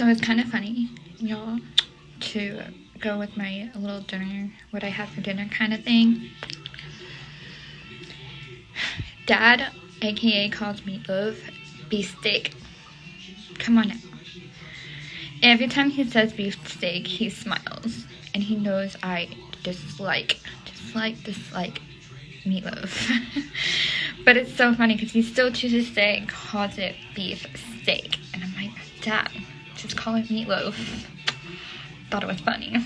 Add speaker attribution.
Speaker 1: So it's kind of funny, y'all, to go with my little dinner, what I had for dinner kind of thing. Dad, aka calls meatloaf, beefsteak. Come on now. Every time he says beefsteak, he smiles. And he knows I dislike meatloaf. But it's so funny because he still to this day calls it beef steak. And I'm like, Dad, just call it meatloaf. Thought it was funny.